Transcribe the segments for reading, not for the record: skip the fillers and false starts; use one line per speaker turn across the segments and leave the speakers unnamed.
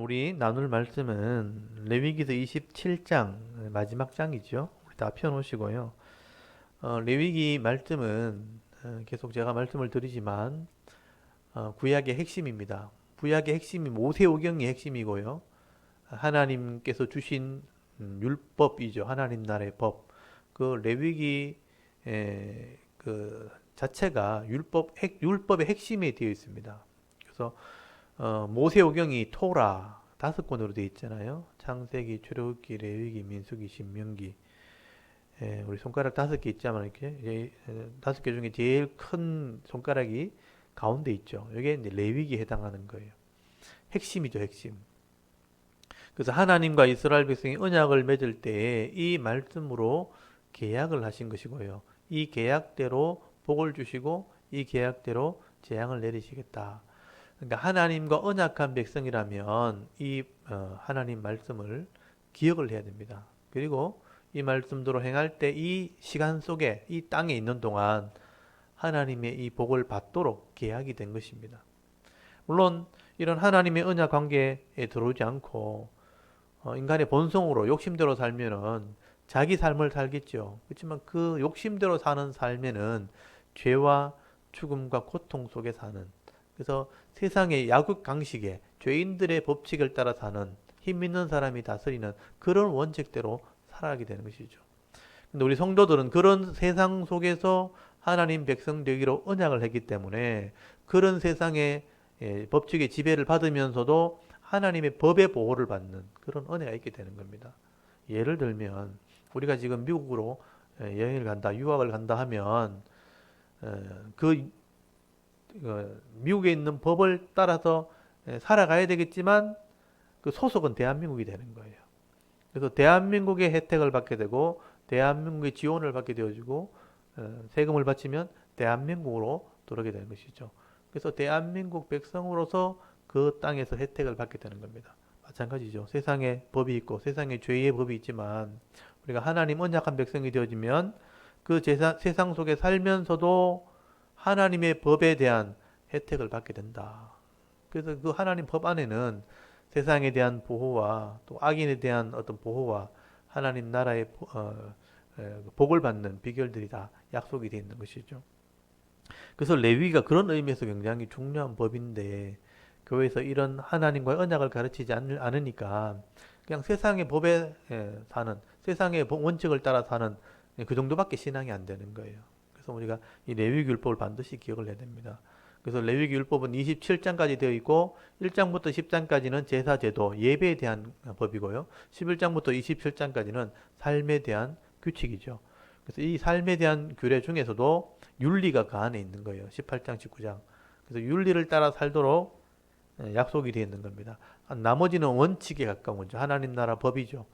우리 나눌 말씀은 레위기서 27장 마지막 장이죠. 우리 다 펴놓으시고요. 레위기 말씀은 계속 제가 말씀을 드리지만 구약의 핵심입니다. 구약의 핵심이 모세오경이 핵심이고요. 하나님께서 주신 율법이죠. 하나님 나라의 법. 그 레위기 그 자체가 율법의 핵심에 되어 있습니다. 그래서 모세오경이 토라 5권으로 되어 있잖아요. 창세기, 출애굽기, 레위기, 민수기, 신명기. 우리 손가락 5개 있지만 이렇게 5개 중에 제일 큰 손가락이 가운데 있죠. 이게 이제 레위기에 해당하는 거예요. 핵심이죠, 핵심. 그래서 하나님과 이스라엘 백성이 언약을 맺을 때에 이 말씀으로 계약을 하신 것이고요. 이 계약대로 복을 주시고 이 계약대로 재앙을 내리시겠다. 그러니까 하나님과 언약한 백성이라면 이 하나님 말씀을 기억을 해야 됩니다. 그리고 이 말씀대로 행할 때 이 시간 속에 이 땅에 있는 동안 하나님의 이 복을 받도록 계약이 된 것입니다. 물론 이런 하나님의 언약 관계에 들어오지 않고 인간의 본성으로 욕심대로 살면은 자기 삶을 살겠죠. 그렇지만 그 욕심대로 사는 삶에는 죄와 죽음과 고통 속에 사는, 그래서 세상의 약육강식에 죄인들의 법칙을 따라 사는, 힘 있는 사람이 다스리는 그런 원칙대로 살아가게 되는 것이죠. 근데 우리 성도들은 그런 세상 속에서 하나님 백성 되기로 언약을 했기 때문에 그런 세상의 법칙의 지배를 받으면서도 하나님의 법의 보호를 받는 그런 은혜가 있게 되는 겁니다. 예를 들면 우리가 지금 미국으로 여행을 간다, 유학을 간다 하면 그 미국에 있는 법을 따라서 살아가야 되겠지만 그 소속은 대한민국이 되는 거예요. 그래서 대한민국의 혜택을 받게 되고 대한민국의 지원을 받게 되어지고 세금을 바치면 대한민국으로 들어오게 되는 것이죠. 그래서 대한민국 백성으로서 그 땅에서 혜택을 받게 되는 겁니다. 마찬가지죠. 세상에 법이 있고 세상에 죄의 법이 있지만 우리가 하나님 언약한 백성이 되어지면 그 세상 속에 살면서도 하나님의 법에 대한 혜택을 받게 된다. 그래서 그 하나님 법 안에는 세상에 대한 보호와 또 악인에 대한 어떤 보호와 하나님 나라의 복을 받는 비결들이 다 약속이 되어 있는 것이죠. 그래서 레위가 그런 의미에서 굉장히 중요한 법인데 교회에서 이런 하나님과의 언약을 가르치지 않으니까 그냥 세상의 법에 사는, 세상의 원칙을 따라 사는 그 정도밖에 신앙이 안 되는 거예요. 그래서 우리가 이 레위기 율법을 반드시 기억을 해야 됩니다. 그래서 레위기 율법은 27장까지 되어 있고 1장부터 10장까지는 제사 제도, 예배에 대한 법이고요. 11장부터 27장까지는 삶에 대한 규칙이죠. 그래서 이 삶에 대한 규례 중에서도 윤리가 그 안에 있는 거예요. 18장, 19장. 그래서 윤리를 따라 살도록 약속이 되어 있는 겁니다. 나머지는 원칙에 가까운 거죠. 하나님 나라 법이죠.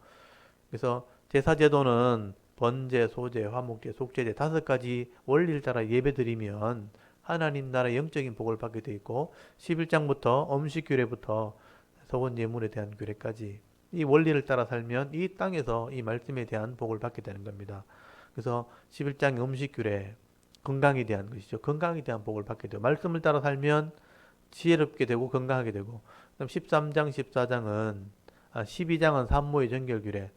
그래서 제사제도는 번제, 소제, 화목제, 속제제 5가지 원리를 따라 예배드리면 하나님 나라의 영적인 복을 받게 되어 있고 11장부터 음식 규례부터 서원 예물에 대한 규례까지 이 원리를 따라 살면 이 땅에서 이 말씀에 대한 복을 받게 되는 겁니다. 그래서 11장 음식 규례, 건강에 대한 것이죠. 건강에 대한 복을 받게 돼요. 말씀을 따라 살면 지혜롭게 되고 건강하게 되고. 그럼 13장, 14장은 12장은 산모의 정결 규례.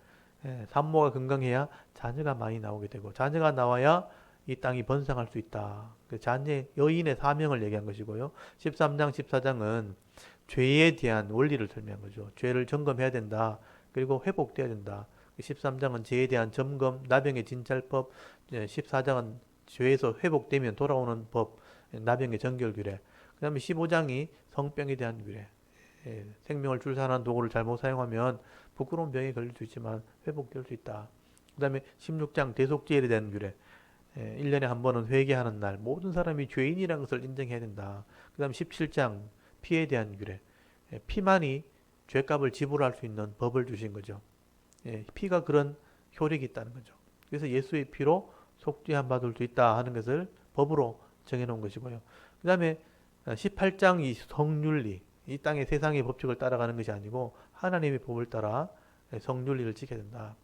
산모가 건강해야 자녀가 많이 나오게 되고 자녀가 나와야 이 땅이 번성할 수 있다. 그 자녀 여인의 사명을 얘기한 것이고요. 13장, 14장은 죄에 대한 원리를 설명한 거죠. 죄를 점검해야 된다. 그리고 회복돼야 된다. 13장은 죄에 대한 점검, 나병의 진찰법, 14장은 죄에서 회복되면 돌아오는 법, 나병의 정결 규례. 그 다음에 15장이 성병에 대한 규례. 생명을 출산하는 도구를 잘못 사용하면 부끄러운 병에 걸릴 수 있지만 회복될 수 있다. 그 다음에 16장 대속죄에 대한 규례. 1년에 한 번은 회개하는 날. 모든 사람이 죄인이라는 것을 인정해야 된다. 그 다음에 17장 피에 대한 규례. 피만이 죄값을 지불할 수 있는 법을 주신 거죠. 피가 그런 효력이 있다는 거죠. 그래서 예수의 피로 속죄함 받을 수 있다 하는 것을 법으로 정해놓은 것이고요. 그 다음에 18장 이 성윤리, 이 땅의 세상의 법칙을 따라가는 것이 아니고 하나님의 법을 따라 성윤리를 지켜야 된다.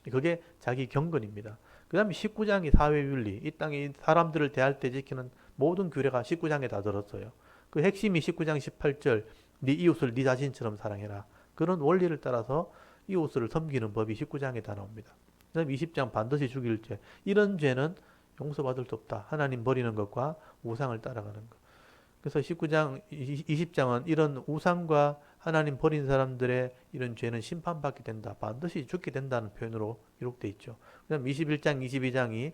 그게 자기 경건입니다. 그 다음에 19장이 사회윤리, 이 땅의 사람들을 대할 때 지키는 모든 규례가 19장에 다 들었어요. 그 핵심이 19장 18절, 네 이웃을 네 자신처럼 사랑해라. 그런 원리를 따라서 이웃을 섬기는 법이 19장에 다 나옵니다. 그다음 20장 반드시 죽일 죄. 이런 죄는 용서받을 수 없다. 하나님 버리는 것과 우상을 따라가는 것. 그래서 19장, 20장은 이런 우상과 하나님 버린 사람들의 이런 죄는 심판받게 된다. 반드시 죽게 된다는 표현으로 기록되어 있죠. 그 다음 21장, 22장이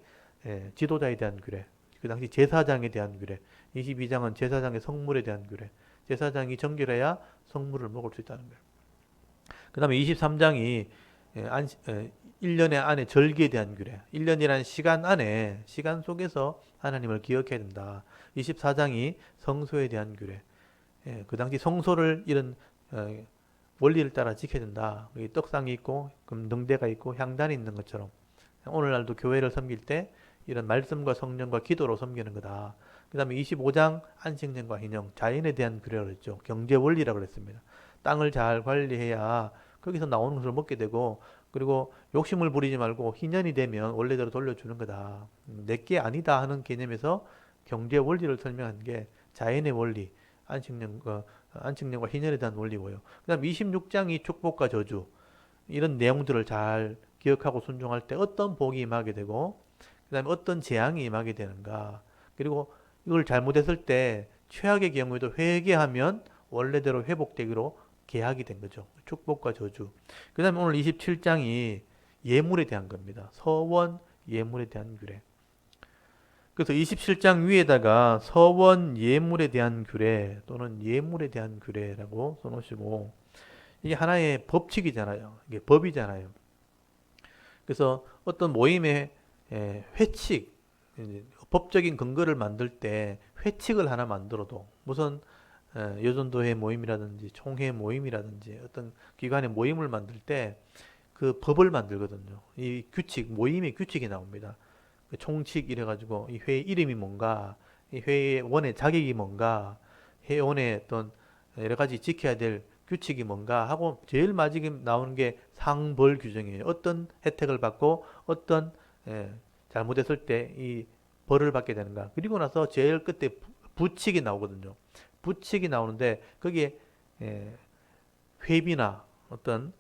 지도자에 대한 규례. 그 당시 제사장에 대한 규례. 22장은 제사장의 성물에 대한 규례. 제사장이 정결해야 성물을 먹을 수 있다는 거예요. 그 다음에 23장이 1년의 안에 절기에 대한 규례. 1년이라는 시간 안에, 시간 속에서 하나님을 기억해야 된다. 24장이 성소에 대한 규례. 그 당시 성소를 이런 원리를 따라 지켜야 된다. 떡상이 있고, 금등대가 있고, 향단이 있는 것처럼. 오늘날도 교회를 섬길 때 이런 말씀과 성령과 기도로 섬기는 거다. 그 다음에 25장 안식년과 희년, 자연에 대한 규례를 했죠. 경제 원리라고 그랬습니다. 땅을 잘 관리해야 거기서 나오는 것을 먹게 되고, 그리고 욕심을 부리지 말고 희년이 되면 원래대로 돌려주는 거다. 내게 아니다 하는 개념에서 경제 원리를 설명한 게 자연의 원리, 안식년과 희년에 대한 원리고요. 그 다음 26장이 축복과 저주, 이런 내용들을 잘 기억하고 순종할 때 어떤 복이 임하게 되고, 그 다음에 어떤 재앙이 임하게 되는가, 그리고 이걸 잘못했을 때 최악의 경우에도 회개하면 원래대로 회복되기로 계약이 된 거죠. 축복과 저주. 그 다음에 오늘 27장이 예물에 대한 겁니다. 서원 예물에 대한 규례. 그래서 27장 위에다가 서원 예물에 대한 규례 또는 예물에 대한 규례라고 써놓으시고, 이게 하나의 법칙이잖아요. 이게 법이잖아요. 그래서 어떤 모임의 회칙, 법적인 근거를 만들 때 회칙을 하나 만들어도, 무슨 여전도회 모임이라든지 총회 모임이라든지 어떤 기관의 모임을 만들 때 그 법을 만들거든요. 이 규칙, 모임의 규칙이 나옵니다. 그 총칙 이래가지고 이 회의 이름이 뭔가, 이 회원의 자격이 뭔가, 회원의 어떤 여러 가지 지켜야 될 규칙이 뭔가 하고 제일 마지막에 나오는 게 상벌 규정이에요. 어떤 혜택을 받고 어떤 잘못했을 때 이 벌을 받게 되는가. 그리고 나서 제일 끝에 부칙이 나오거든요. 부칙이 나오는데 거기에 회비나 어떤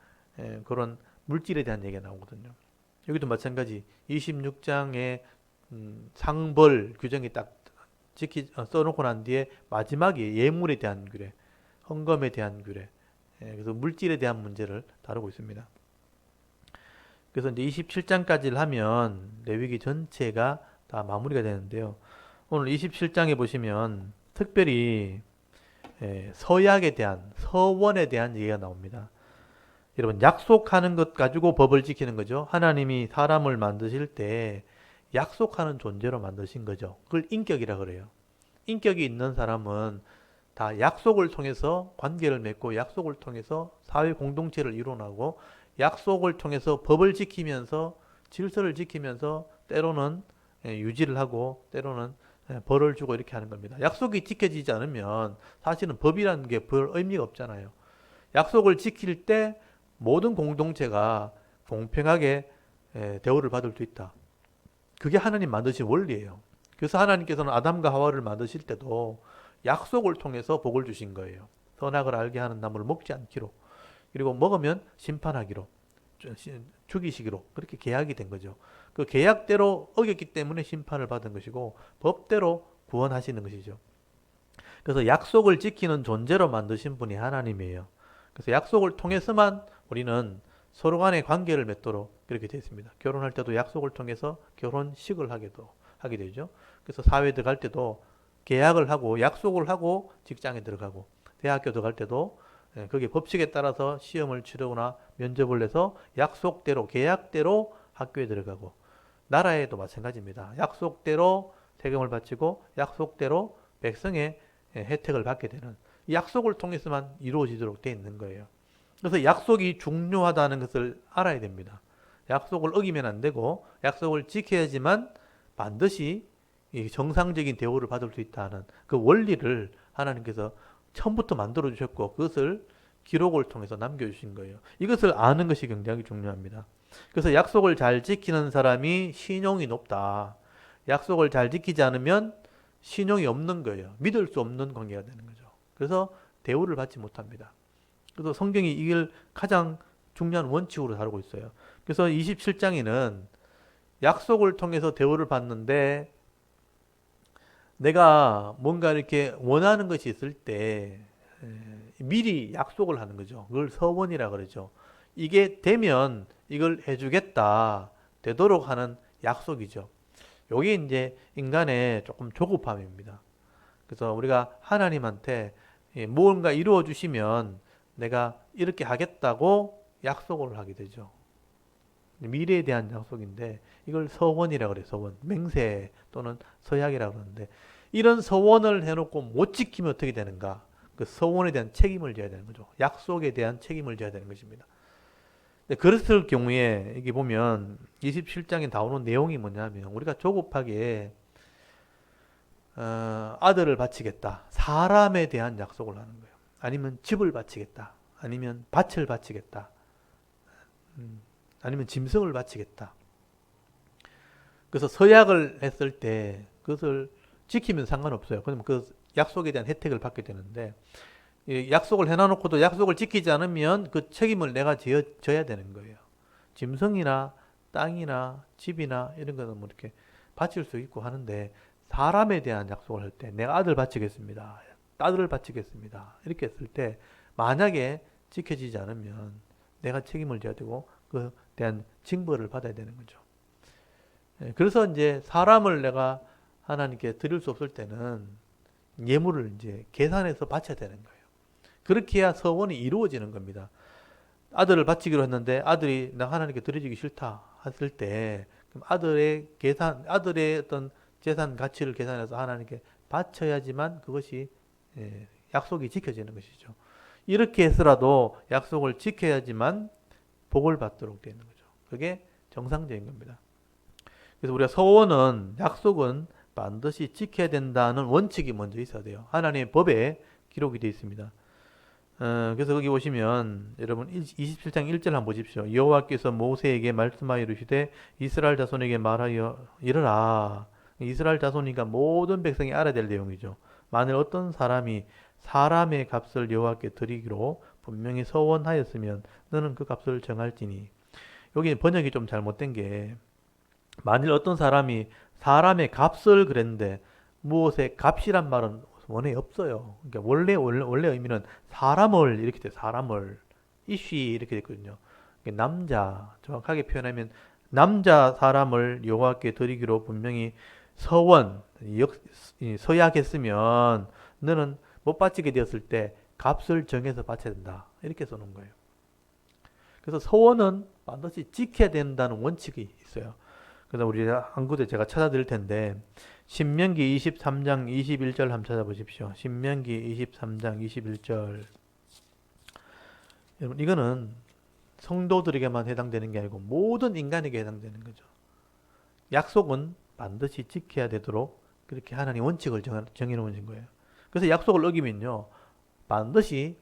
그런 물질에 대한 얘기가 나오거든요. 여기도 마찬가지 26장에 상벌 규정이 딱 써놓고 난 뒤에 마지막에 예물에 대한 규례, 헌금에 대한 규례, 그래서 물질에 대한 문제를 다루고 있습니다. 그래서 이제 27장까지를 하면 레위기 전체가 다 마무리가 되는데요. 오늘 27장에 보시면 특별히 서약에 대한, 서원에 대한 얘기가 나옵니다. 여러분, 약속하는 것 가지고 법을 지키는 거죠. 하나님이 사람을 만드실 때 약속하는 존재로 만드신 거죠. 그걸 인격이라 그래요. 인격이 있는 사람은 다 약속을 통해서 관계를 맺고, 약속을 통해서 사회 공동체를 이뤄나가고, 약속을 통해서 법을 지키면서 질서를 지키면서 때로는 유지를 하고 때로는 벌을 주고 이렇게 하는 겁니다. 약속이 지켜지지 않으면 사실은 법이라는 게 별 의미가 없잖아요. 약속을 지킬 때 모든 공동체가 공평하게 대우를 받을 수 있다. 그게 하나님 만드신 원리예요. 그래서 하나님께서는 아담과 하와를 만드실 때도 약속을 통해서 복을 주신 거예요. 선악을 알게 하는 나무를 먹지 않기로, 그리고 먹으면 심판하기로, 죽이시기로, 그렇게 계약이 된 거죠. 그 계약대로 어겼기 때문에 심판을 받은 것이고 법대로 구원하시는 것이죠. 그래서 약속을 지키는 존재로 만드신 분이 하나님이에요. 그래서 약속을 통해서만 우리는 서로 간의 관계를 맺도록 그렇게 되어 있습니다. 결혼할 때도 약속을 통해서 결혼식을 하게 되죠. 그래서 사회 들어갈 때도 계약을 하고 약속을 하고 직장에 들어가고, 대학교 들어갈 때도 거기에 법칙에 따라서 시험을 치르거나 면접을 내서 약속대로 계약대로 학교에 들어가고, 나라에도 마찬가지입니다. 약속대로 세금을 바치고 약속대로 백성의 혜택을 받게 되는, 약속을 통해서만 이루어지도록 되어 있는 거예요. 그래서 약속이 중요하다는 것을 알아야 됩니다. 약속을 어기면 안 되고 약속을 지켜야지만 반드시 정상적인 대우를 받을 수 있다는 그 원리를 하나님께서 처음부터 만들어 주셨고, 그것을 기록을 통해서 남겨주신 거예요. 이것을 아는 것이 굉장히 중요합니다. 그래서 약속을 잘 지키는 사람이 신용이 높다. 약속을 잘 지키지 않으면 신용이 없는 거예요. 믿을 수 없는 관계가 되는 거죠. 그래서 대우를 받지 못합니다. 그래서 성경이 이걸 가장 중요한 원칙으로 다루고 있어요. 그래서 27장에는 약속을 통해서 대우를 받는데 내가 뭔가 이렇게 원하는 것이 있을 때 미리 약속을 하는 거죠. 그걸 서원이라 그러죠. 이게 되면 이걸 해주겠다. 되도록 하는 약속이죠. 요게 이제 인간의 조금 조급함입니다. 그래서 우리가 하나님한테 무언가 이루어 주시면 내가 이렇게 하겠다고 약속을 하게 되죠. 미래에 대한 약속인데 이걸 서원이라 그래요. 서원. 맹세 또는 서약이라 그러는데 이런 서원을 해놓고 못 지키면 어떻게 되는가? 그 서원에 대한 책임을 져야 되는 거죠. 약속에 대한 책임을 져야 되는 것입니다. 그랬을 경우에 이게 보면 27장에 나오는 내용이 뭐냐면 우리가 조급하게 아들을 바치겠다. 사람에 대한 약속을 하는 거예요. 아니면 집을 바치겠다. 아니면 밭을 바치겠다. 아니면 짐승을 바치겠다. 그래서 서약을 했을 때 그것을 지키면 상관없어요. 그러면 그 약속에 대한 혜택을 받게 되는데 약속을 해놔놓고도 약속을 지키지 않으면 그 책임을 내가 져야 되는 거예요. 짐승이나 땅이나 집이나 이런 거는 뭐 이렇게 바칠 수 있고 하는데 사람에 대한 약속을 할 때 내가 아들 바치겠습니다. 딸을 바치겠습니다. 이렇게 했을 때 만약에 지켜지지 않으면 내가 책임을 져야 되고 그에 대한 징벌을 받아야 되는 거죠. 그래서 이제 사람을 내가 하나님께 드릴 수 없을 때는 예물을 이제 계산해서 바쳐야 되는 거예요. 그렇게 해야 서원이 이루어지는 겁니다. 아들을 바치기로 했는데 아들이 나 하나님께 드려주기 싫다 했을 때 그럼 아들의 어떤 재산 가치를 계산해서 하나님께 바쳐야지만 그것이 약속이 지켜지는 것이죠. 이렇게 해서라도 약속을 지켜야지만 복을 받도록 되는 거죠. 그게 정상적인 겁니다. 그래서 우리가 서원은 약속은 반드시 지켜야 된다는 원칙이 먼저 있어야 돼요. 하나님의 법에 기록이 되어 있습니다. 그래서 거기 보시면 여러분 27장 1절 한번 보십시오. 여호와께서 모세에게 말씀하여 이르시되 이스라엘 자손에게 말하여 이르라. 이스라엘 자손이니까 모든 백성이 알아야 될 내용이죠. 만일 어떤 사람이 사람의 값을 여호와께 드리기로 분명히 서원하였으면 너는 그 값을 정할지니. 여기 번역이 좀 잘못된 게 만일 어떤 사람이 사람의 값을 그랬는데 무엇의 값이란 말은 원에 없어요. 그러니까 원래 의미는 사람을 이렇게 돼. 사람을 이쉬 이렇게 됐거든요. 남자 정확하게 표현하면 남자 사람을 여호와께 드리기로 분명히 서약했으면 너는 못 바치게 되었을 때 값을 정해서 바쳐야 된다. 이렇게 써놓은 거예요. 그래서 서원은 반드시 지켜야 된다는 원칙이 있어요. 그래서 우리 한 구절 제가 찾아드릴 텐데 신명기 23장 21절 한번 찾아보십시오. 신명기 23장 21절. 여러분 이거는 성도들에게만 해당되는 게 아니고 모든 인간에게 해당되는 거죠. 약속은 반드시 지켜야 되도록 그렇게 하나님 원칙을 정해놓으신 거예요. 그래서 약속을 어기면요 반드시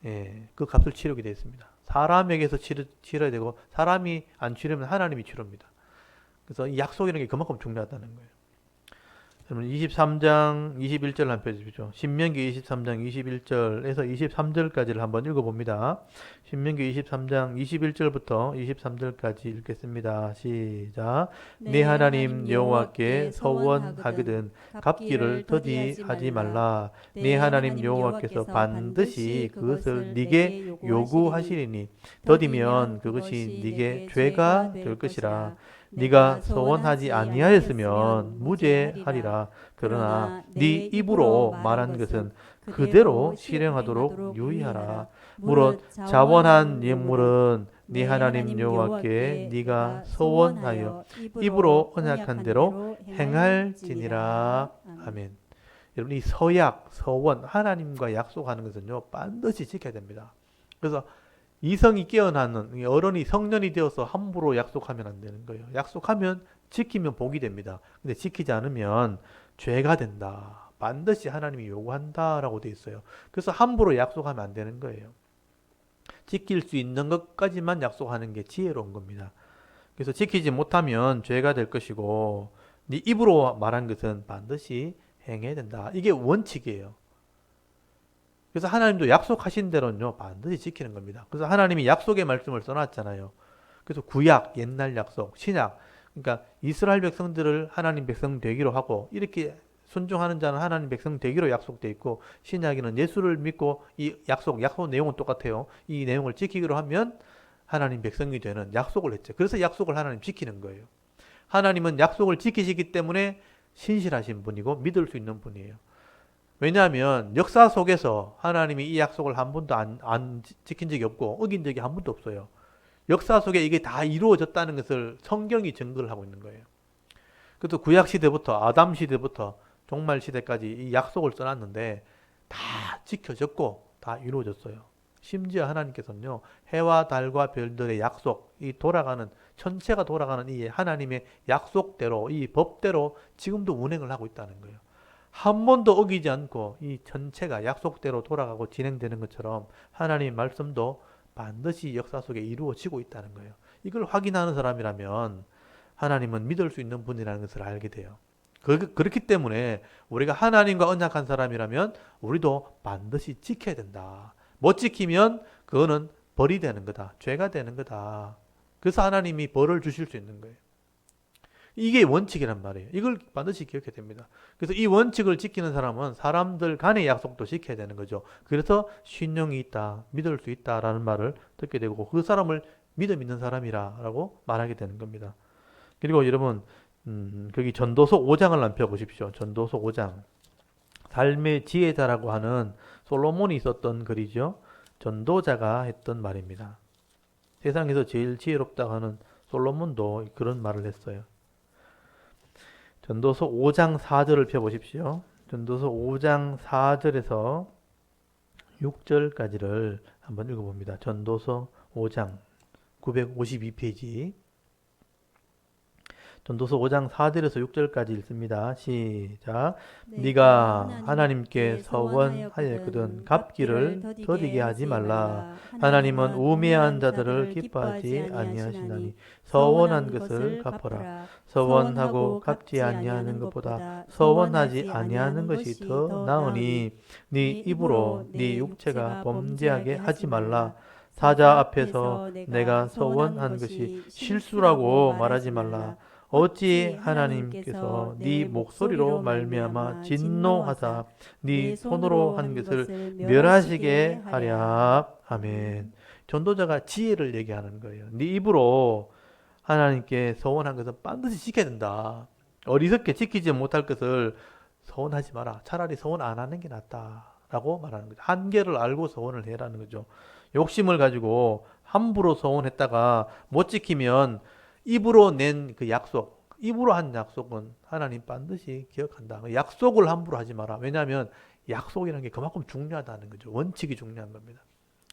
그 값을 치르게 되어 있습니다. 사람에게서 치러야 되고 사람이 안 치르면 하나님이 치릅니다. 그래서 이 약속이라는 게 그만큼 중요하다는 거예요. 여러분 23장 21절 한번 펴주십시오. 신명기 23장 21절에서 23절까지를 한번 읽어봅니다. 신명기 23장 21절부터 23절까지 읽겠습니다. 시작. 네 하나님 여호와께 서원하거든 갚기를 더디하지 말라. 네 하나님 여호와께서 반드시 그것을 네게 요구하시리니 더디면 그것이 네게 죄가 될 것이라. 네가 서원하지 아니하였으면 무죄하리라. 그러나 네 입으로 말한 것은 그대로 실행하도록 유의하라. 무릇 자원한 예물은 네 하나님 여호와께 네가 서원하여 입으로 언약한 대로 행할지니라. 아멘. 여러분 이 서약, 서원, 하나님과 약속하는 것은요 반드시 지켜야 됩니다. 그래서 이성이 깨어나는 어른이 성년이 되어서 함부로 약속하면 안 되는 거예요. 약속하면 지키면 복이 됩니다. 근데 지키지 않으면 죄가 된다. 반드시 하나님이 요구한다라고 되어 있어요. 그래서 함부로 약속하면 안 되는 거예요. 지킬 수 있는 것까지만 약속하는 게 지혜로운 겁니다. 그래서 지키지 못하면 죄가 될 것이고 네 입으로 말한 것은 반드시 행해야 된다. 이게 원칙이에요. 그래서 하나님도 약속하신 대로는요, 반드시 지키는 겁니다. 그래서 하나님이 약속의 말씀을 써놨잖아요. 그래서 구약, 옛날 약속, 신약, 그러니까 이스라엘 백성들을 하나님 백성 되기로 하고 이렇게 순종하는 자는 하나님 백성 되기로 약속돼 있고, 신약에는 예수를 믿고 이 약속 내용은 똑같아요. 이 내용을 지키기로 하면 하나님 백성이 되는 약속을 했죠. 그래서 약속을 하나님 지키는 거예요. 하나님은 약속을 지키시기 때문에 신실하신 분이고 믿을 수 있는 분이에요. 왜냐하면 역사 속에서 하나님이 이 약속을 한 번도 안 지킨 적이 없고 어긴 적이 한 번도 없어요. 역사 속에 이게 다 이루어졌다는 것을 성경이 증거를 하고 있는 거예요. 그래서 구약 시대부터 아담 시대부터 종말 시대까지 이 약속을 써놨는데 다 지켜졌고 다 이루어졌어요. 심지어 하나님께서는요, 해와 달과 별들의 약속, 이 돌아가는 천체가 돌아가는 이 하나님의 약속대로, 이 법대로 지금도 운행을 하고 있다는 거예요. 한 번도 어기지 않고 이 전체가 약속대로 돌아가고 진행되는 것처럼 하나님의 말씀도 반드시 역사 속에 이루어지고 있다는 거예요. 이걸 확인하는 사람이라면 하나님은 믿을 수 있는 분이라는 것을 알게 돼요. 그렇기 때문에 우리가 하나님과 언약한 사람이라면 우리도 반드시 지켜야 된다. 못 지키면 그거는 벌이 되는 거다. 죄가 되는 거다. 그래서 하나님이 벌을 주실 수 있는 거예요. 이게 원칙이란 말이에요. 이걸 반드시 기억해야 됩니다. 그래서 이 원칙을 지키는 사람은 사람들 간의 약속도 지켜야 되는 거죠. 그래서 신령이 있다, 믿을 수 있다라는 말을 듣게 되고 그 사람을 믿음 있는 사람이라고 말하게 되는 겁니다. 그리고 여러분, 거기 전도서 5장을 한번 보십시오. 전도서 5장. 삶의 지혜자라고 하는 솔로몬이 썼던 글이죠. 전도자가 했던 말입니다. 세상에서 제일 지혜롭다고 하는 솔로몬도 그런 말을 했어요. 전도서 5장 4절을 펴보십시오. 전도서 5장 4절에서 6절까지를 한번 읽어봅니다. 전도서 5장 952페이지. 전도서 5장 4절에서 6절까지 읽습니다. 시작. 네가 하나님께 서원하였거든 갚기를 더디게 하지 말라. 하나님은 우매한 자들을 기뻐하지 아니하시나니 서원한 것을 갚아라. 서원하고 갚지 아니하는 것보다 서원하지 아니하는 것이 더 나으니 네 입으로 네 육체가 범죄하게 하지 말라. 사자 앞에서 내가 서원한 것이 실수라고 말하지 말라. 어찌 하나님께서 네 목소리로 말미암아 진노하사 네 손으로 한 것을 멸하시게 하랴. 아멘. 전도자가 지혜를 얘기하는 거예요. 네 입으로 하나님께 서원한 것은 반드시 지켜야 된다. 어리석게 지키지 못할 것을 서원하지 마라. 차라리 서원 안 하는 게 낫다라고 말하는 거죠. 한계를 알고 서원을 해라는 거죠. 욕심을 가지고 함부로 서원했다가 못 지키면 입으로 낸 그 약속, 입으로 한 약속은 하나님 반드시 기억한다. 약속을 함부로 하지 마라. 왜냐하면 약속이라는 게 그만큼 중요하다는 거죠. 원칙이 중요한 겁니다.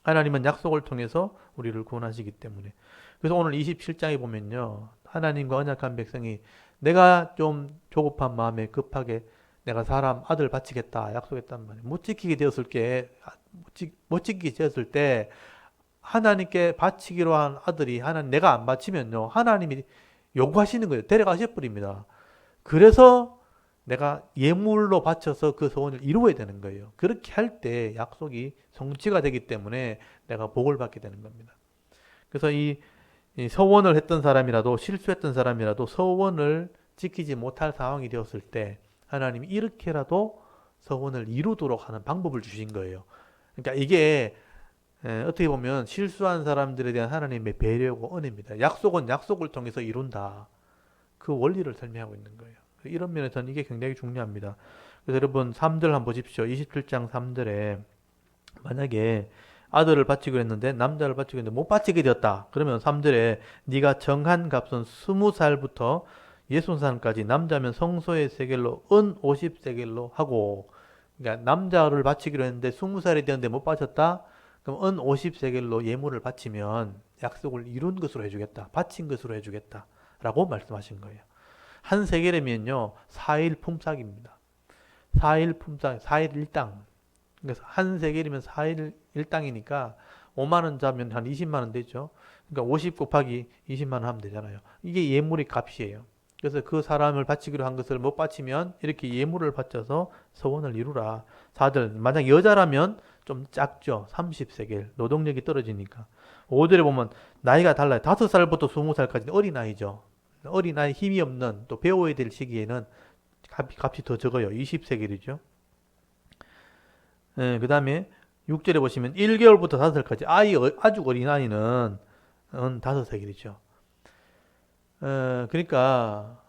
하나님은 약속을 통해서 우리를 구원하시기 때문에. 그래서 오늘 27장에 보면요, 하나님과 언약한 백성이 내가 좀 조급한 마음에 급하게 내가 사람 아들 바치겠다 약속했단 말이에요. 못 지키게 되었을 때 하나님께 바치기로 한 아들이 하나님 내가 안 바치면요, 하나님이 요구하시는 거예요. 데려가셔 버립니다. 그래서 내가 예물로 바쳐서 그 소원을 이루어야 되는 거예요. 그렇게 할 때 약속이 성취가 되기 때문에 내가 복을 받게 되는 겁니다. 그래서 이 서원을 했던 사람이라도 실수했던 사람이라도 서원을 지키지 못할 상황이 되었을 때 하나님이 이렇게라도 서원을 이루도록 하는 방법을 주신 거예요. 그러니까 이게 어떻게 보면 실수한 사람들에 대한 하나님의 배려고 은혜입니다. 약속은 약속을 통해서 이룬다. 그 원리를 설명하고 있는 거예요. 이런 면에서는 이게 굉장히 중요합니다. 그래서 여러분 3절 한번 보십시오. 27장 3절에 만약에 아들을 바치기로 했는데 남자를 바치기로 했는데 못 바치게 되었다. 그러면 3절에 네가 정한 값은 20살부터 60살까지 남자면 성소의 세겔로 은 50세겔로 하고, 그러니까 남자를 바치기로 했는데 20살이 되었는데 못 바쳤다. 그럼 은 50세겔로 예물을 바치면 약속을 이룬 것으로 해주겠다. 바친 것으로 해주겠다. 라고 말씀하신 거예요. 한 세겔이면요 4일 품삯입니다. 4일 품삯, 4일 일당. 그래서 한 세겔이면 4일 일당이니까 5만 원 잡으면 한 20만 원 되죠. 그러니까 50 곱하기 20만 원 하면 되잖아요. 이게 예물의 값이에요. 그래서 그 사람을 바치기로 한 것을 못 바치면 이렇게 예물을 바쳐서 서원을 이루라. 4절, 만약 여자라면 좀 작죠. 30세겔. 노동력이 떨어지니까. 5절에 보면 나이가 달라요. 5살부터 20살까지는 어린아이죠. 어린아이 힘이 없는 또 배워야 될 시기에는 값이 더 적어요. 20세겔이죠. 그 다음에 6절에 보시면 1개월부터 5살까지 아주 어린 아이는 5세겔이죠. 그러니까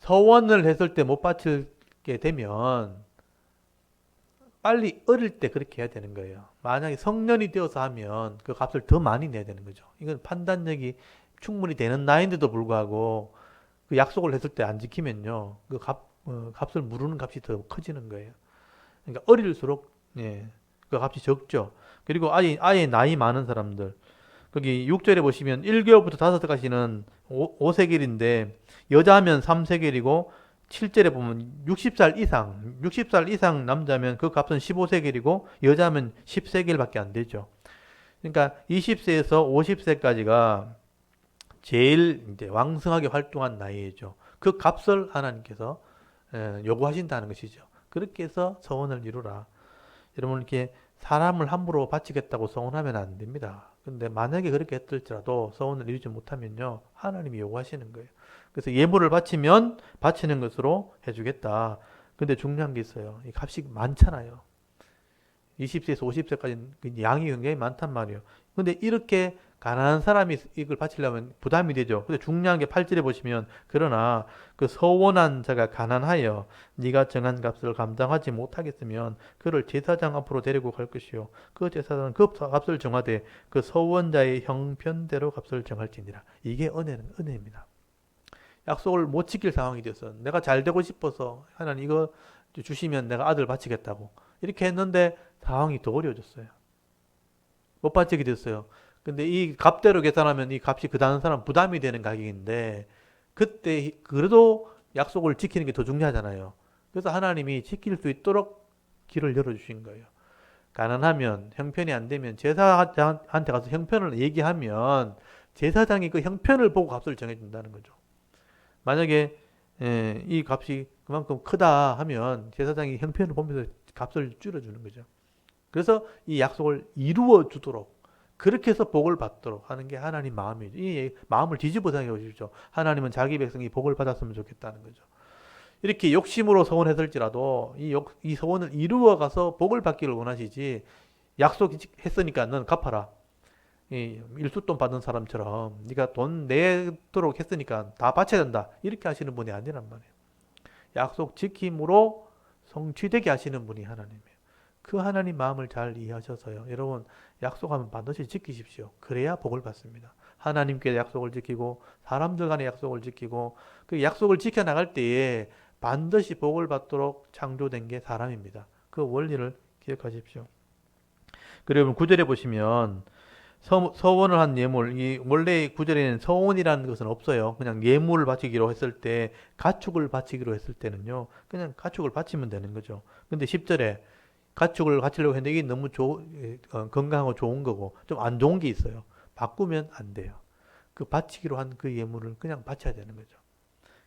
서원을 했을 때 못 바치게 되면 빨리 어릴 때 그렇게 해야 되는 거예요. 만약에 성년이 되어서 하면 그 값을 더 많이 내야 되는 거죠. 이건 판단력이 충분히 되는 나이인데도 불구하고 그 약속을 했을 때 안 지키면요. 값을 무르는 값이 더 커지는 거예요. 그러니까 어릴수록 예, 그 값이 적죠. 그리고 아예 나이 많은 사람들 거기 6절에 보시면 1개월부터 5살까지는 5세겔인데 여자면 3세겔이고 7절에 보면 60살 이상 남자면 그 값은 15세겔이고 여자면 10세겔밖에 안 되죠. 그러니까 20세에서 50세까지가 제일 이제 왕성하게 활동한 나이죠. 그 값을 하나님께서 요구하신다는 것이죠. 그렇게 해서 서원을 이루라. 여러분 이렇게 사람을 함부로 바치겠다고 서원하면 안 됩니다. 근데 만약에 그렇게 했을지라도 서원을 이루지 못하면요. 하나님이 요구하시는 거예요. 그래서 예물을 바치면 바치는 것으로 해주겠다. 근데 중요한 게 있어요. 이 값이 많잖아요. 20세에서 50세까지 양이 굉장히 많단 말이에요. 근데 이렇게 가난한 사람이 이걸 바치려면 부담이 되죠. 근데 중요한 게 8절에 보시면 그러나 그 서원한 자가 가난하여 네가 정한 값을 감당하지 못하겠으면 그를 제사장 앞으로 데리고 갈 것이요 그 제사장은 그 값을 정하되 그 서원자의 형편대로 값을 정할지니라. 이게 은혜입니다. 약속을 못 지킬 상황이 돼서 내가 잘 되고 싶어서 하나님 이거 주시면 내가 아들 바치겠다고 이렇게 했는데 상황이 더 어려워졌어요. 못 바치게 됐어요. 근데 이 값대로 계산하면 이 값이 그 다른 사람 부담이 되는 가격인데 그때 그래도 약속을 지키는 게 더 중요하잖아요. 그래서 하나님이 지킬 수 있도록 길을 열어주신 거예요. 가난하면 형편이 안 되면 제사장한테 가서 형편을 얘기하면 제사장이 그 형편을 보고 값을 정해준다는 거죠. 만약에 이 값이 그만큼 크다 하면 제사장이 형편을 보면서 값을 줄여주는 거죠. 그래서 이 약속을 이루어 주도록 그렇게 해서 복을 받도록 하는 게 하나님 마음이죠. 이 마음을 뒤집어 생각해 보십시오. 하나님은 자기 백성이 복을 받았으면 좋겠다는 거죠. 이렇게 욕심으로 서원했을지라도 이 서원을 이루어 가서 복을 받기를 원하시지 약속했으니까 넌 갚아라. 이 일수돈 받은 사람처럼 네가 돈 내도록 했으니까 다 바쳐야 된다. 이렇게 하시는 분이 아니란 말이에요. 약속 지킴으로 성취되게 하시는 분이 하나님이에요. 그 하나님 마음을 잘 이해하셔서요. 여러분 약속하면 반드시 지키십시오. 그래야 복을 받습니다. 하나님께 약속을 지키고 사람들 간의 약속을 지키고 그 약속을 지켜나갈 때에 반드시 복을 받도록 창조된 게 사람입니다. 그 원리를 기억하십시오. 그리고 9절에 보시면 서원을 한 예물, 원래 구절에는 서원이라는 것은 없어요. 그냥 예물을 바치기로 했을 때, 가축을 바치기로 했을 때는요, 그냥 가축을 바치면 되는 거죠. 근데 10절에 가축을 바치려고 했는데 이게 너무 건강하고 좋은 거고, 좀 안 좋은 게 있어요. 바꾸면 안 돼요. 그 바치기로 한 그 예물을 그냥 바쳐야 되는 거죠.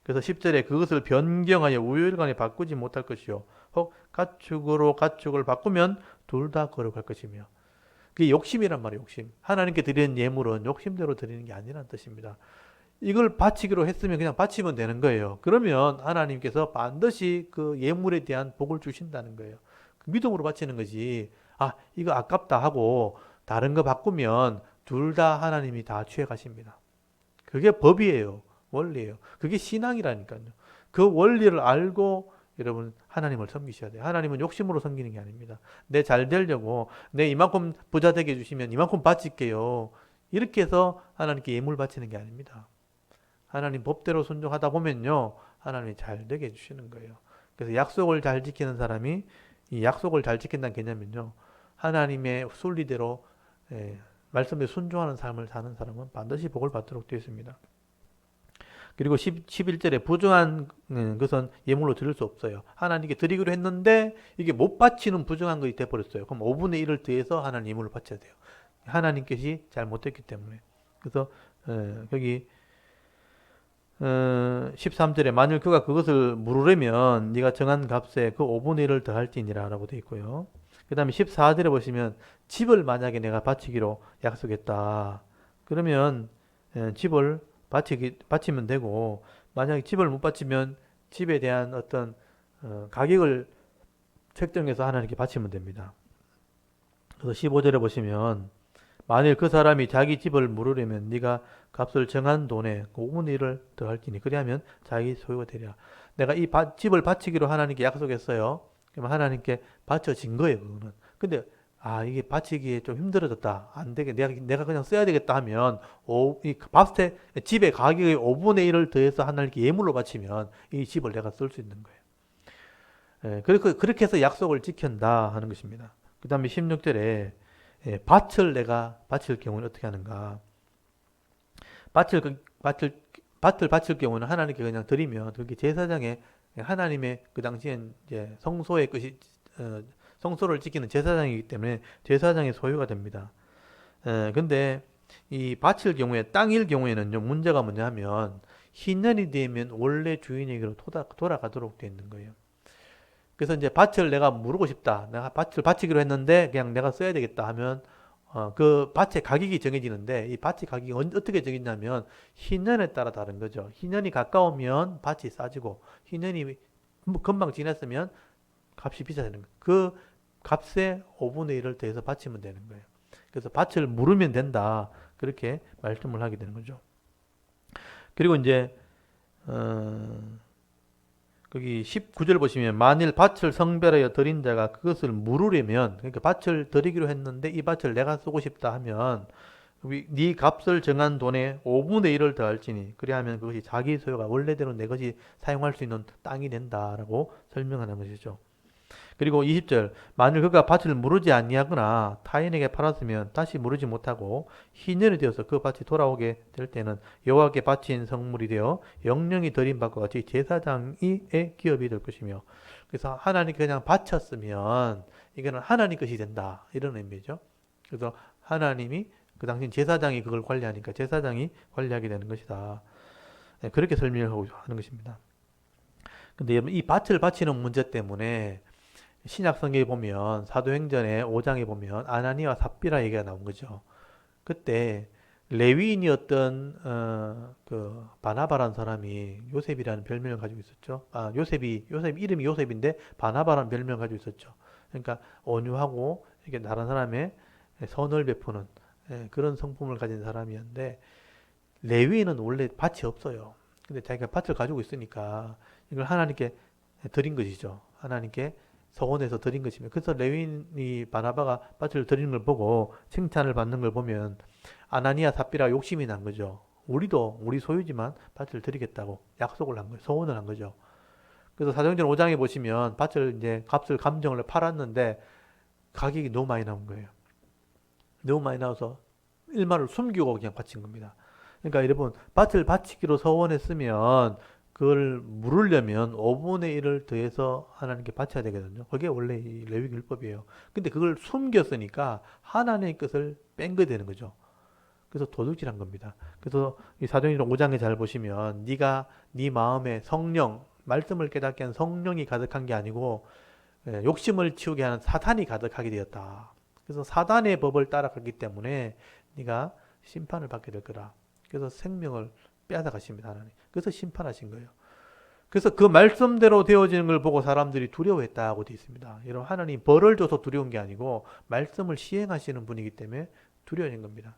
그래서 10절에 그것을 변경하여 우열간에 바꾸지 못할 것이요. 혹 가축으로 가축을 바꾸면 둘 다 거룩할 것이며. 그게 욕심이란 말이에요, 욕심. 하나님께 드리는 예물은 욕심대로 드리는 게 아니라는 뜻입니다. 이걸 바치기로 했으면 그냥 바치면 되는 거예요. 그러면 하나님께서 반드시 그 예물에 대한 복을 주신다는 거예요. 믿음으로 바치는 거지. 아, 이거 아깝다 하고 다른 거 바꾸면 둘 다 하나님이 다 취해 가십니다. 그게 법이에요. 원리예요. 그게 신앙이라니까요. 그 원리를 알고 여러분 하나님을 섬기셔야 돼요. 하나님은 욕심으로 섬기는 게 아닙니다. 내 잘 되려고 내 이만큼 부자 되게 해주시면 이만큼 바칠게요. 이렇게 해서 하나님께 예물 바치는 게 아닙니다. 하나님 법대로 순종하다 보면요. 하나님이 잘 되게 해주시는 거예요. 그래서 약속을 잘 지키는 사람이 이 약속을 잘 지킨다는 개념은요. 하나님의 순리대로 말씀에 순종하는 삶을 사는 사람은 반드시 복을 받도록 되어 있습니다. 그리고 11절에 부정한 것은 예물로 드릴 수 없어요. 하나님께 드리기로 했는데 이게 못 바치는 부정한 것이 돼버렸어요. 그럼 5분의 1을 더해서 하나님 예물을 바쳐야 돼요. 하나님께서 잘못했기 때문에. 그래서 여기 13절에 만일 그가 그것을 물으려면 네가 정한 값에 그 5분의 1을 더할지니라 라고 되어 있고요. 그 다음에 14절에 보시면 집을 만약에 내가 바치기로 약속했다. 그러면 집을 바치면 되고, 만약에 집을 못 바치면 집에 대한 어떤 가격을 책정해서 하나님께 바치면 됩니다. 그래서 15절에 보시면 만일 그 사람이 자기 집을 물으려면 네가 값을 정한 돈에 5분의 1을 더할지니 그리하면 자기 소유가 되리라. 내가 이 집을 바치기로 하나님께 약속했어요. 그러면 하나님께 바쳐진 거예요, 그거는. 근데 이게 바치기에 좀 힘들어졌다. 안 되게 내가 그냥 써야 되겠다 하면 이 값에 집의 가격의 5분의 1을 더해서 하나님께 예물로 바치면 이 집을 내가 쓸 수 있는 거예요. 그렇게 해서 약속을 지킨다 하는 것입니다. 그 다음에 16절에 밭을 내가 바칠 경우는 어떻게 하는가? 밭을 바칠 경우는 하나님께 그냥 드리면 그게 제사장의 하나님의 그 당시엔 이제 성소의 것이 성소를 지키는 제사장이기 때문에 제사장의 소유가 됩니다. 근데 이 바칠 경우에 땅일 경우에는 좀 문제가 뭐냐 하면 희년이 되면 원래 주인에게로 돌아가도록 되어 있는 거예요. 그래서 이제 밭을 내가 무르고 싶다. 내가 밭을 바치기로 했는데 그냥 내가 써야 되겠다 하면 그 밭의 가격이 정해지는데 이 밭의 가격이 어떻게 정해지냐면 희년에 따라 다른 거죠. 희년이 가까우면 밭이 싸지고 희년이 금방 지났으면 값이 비싸지는 거예요. 그 값에 5분의 1을 더해서 바치면 되는 거예요. 그래서 밭을 무르면 된다. 그렇게 말씀을 하게 되는 거죠. 그리고 이제 거기 19절 보시면 만일 밭을 성별하여 드린 자가 그것을 물으려면 그러니까 밭을 드리기로 했는데 이 밭을 내가 쓰고 싶다 하면 네 값을 정한 돈에 5분의 1을 더할지니 그리하면 그것이 자기 소유가 원래대로 내 것이 사용할 수 있는 땅이 된다라고 설명하는 것이죠. 그리고 20절 만일 그가 밭을 무르지 아니하거나 타인에게 팔았으면 다시 무르지 못하고 희년이 되어서 그 밭이 돌아오게 될 때는 여호와께 바친 성물이 되어 영령이 드린 바와 같이 제사장의 기업이 될 것이며 그래서 하나님께 그냥 바쳤으면 이거는 하나님 것이 된다 이런 의미죠. 그래서 하나님이 그 당시 제사장이 그걸 관리하니까 제사장이 관리하게 되는 것이다. 그렇게 설명을 하는 것입니다. 근데 이 밭을 바치는 문제 때문에 신약 성경에 보면 사도행전의 5장에 보면 아나니와 삽비라 얘기가 나온 거죠. 그때 레위인이었던 그 바나바라는 사람이 요셉이라는 별명을 가지고 있었죠. 요셉 이름이 요셉인데 바나바라는 별명을 가지고 있었죠. 그러니까 온유하고 이렇게 다른 사람의 선을 베푸는 그런 성품을 가진 사람이었는데 레위인은 원래 밭이 없어요. 근데 자기가 밭을 가지고 있으니까 이걸 하나님께 드린 것이죠. 하나님께 서원해서 드린 것이며 그래서 레윈이 바나바가 밭을 드리는 걸 보고 칭찬을 받는 걸 보면 아나니아 삽비라 욕심이 난 거죠. 우리도 우리 소유지만 밭을 드리겠다고 약속을 한 거예요. 서원을 한 거죠. 그래서 사도행전 5장에 보시면 밭을 이제 값을 감정을 팔았는데 가격이 너무 많이 나온 거예요. 너무 많이 나와서 일말을 숨기고 그냥 바친 겁니다. 그러니까 여러분 밭을 바치기로 서원했으면 그걸 물으려면 5분의 1을 더해서 하나님께 바쳐야 되거든요. 그게 원래 이 레위기 율법이에요. 근데 그걸 숨겼으니까 하나님의 것을 뺀 거 되는 거죠. 그래서 도둑질한 겁니다. 그래서 이 사도행전 5장에 잘 보시면 네가 네 마음에 성령, 말씀을 깨닫게 한 성령이 가득한 게 아니고 욕심을 치우게 하는 사탄이 가득하게 되었다. 그래서 사단의 법을 따라갔기 때문에 네가 심판을 받게 될 거라. 그래서 생명을 빼앗아가십니다, 하나님. 그래서 심판하신 거예요. 그래서 그 말씀대로 되어지는 걸 보고 사람들이 두려워했다고 되어 있습니다. 여러분, 하나님 벌을 줘서 두려운 게 아니고 말씀을 시행하시는 분이기 때문에 두려워진 겁니다.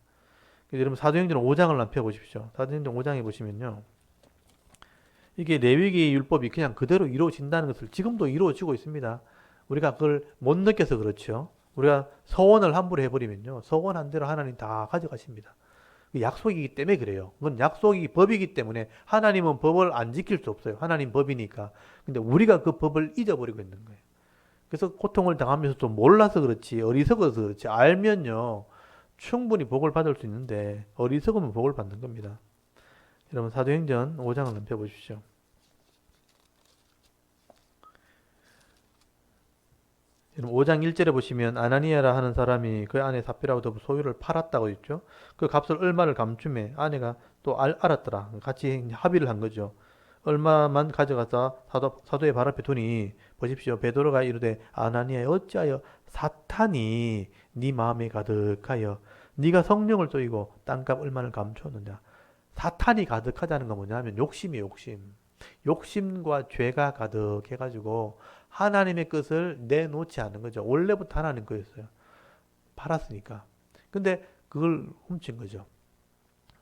그래서 여러분 사도행전 5장을 한번 펴보십시오. 사도행전 5장에 보시면요. 이게 레위기 율법이 그냥 그대로 이루어진다는 것을 지금도 이루어지고 있습니다. 우리가 그걸 못 느껴서 그렇죠. 우리가 서원을 함부로 해버리면요. 서원한 대로 하나님 다 가져가십니다. 약속이기 때문에 그래요. 그건 약속이 법이기 때문에 하나님은 법을 안 지킬 수 없어요. 하나님 법이니까. 근데 우리가 그 법을 잊어버리고 있는 거예요. 그래서 고통을 당하면서도 몰라서 그렇지 어리석어서 그렇지 알면요. 충분히 복을 받을 수 있는데 어리석으면 복을 받는 겁니다. 여러분 사도행전 5장을 한번 펴보십시오. 5장 1절에 보시면 아나니아라 하는 사람이 그 아내 삽비라고 더불어 소유를 팔았다고 했죠. 그 값을 얼마를 감춤해 아내가 또 알았더라. 같이 합의를 한 거죠. 얼마만 가져가서 사도의 발 앞에 두니 보십시오. 베드로가 이르되 아나니아 어찌하여 사탄이 네 마음에 가득하여 네가 성령을 쏘이고 땅값 얼마를 감추었느냐. 사탄이 가득하다는 건 뭐냐면 욕심이에요. 욕심과 죄가 가득해가지고 하나님의 것을 내놓지 않는 거죠. 원래부터 하나님 거였어요. 팔았으니까. 근데 그걸 훔친 거죠.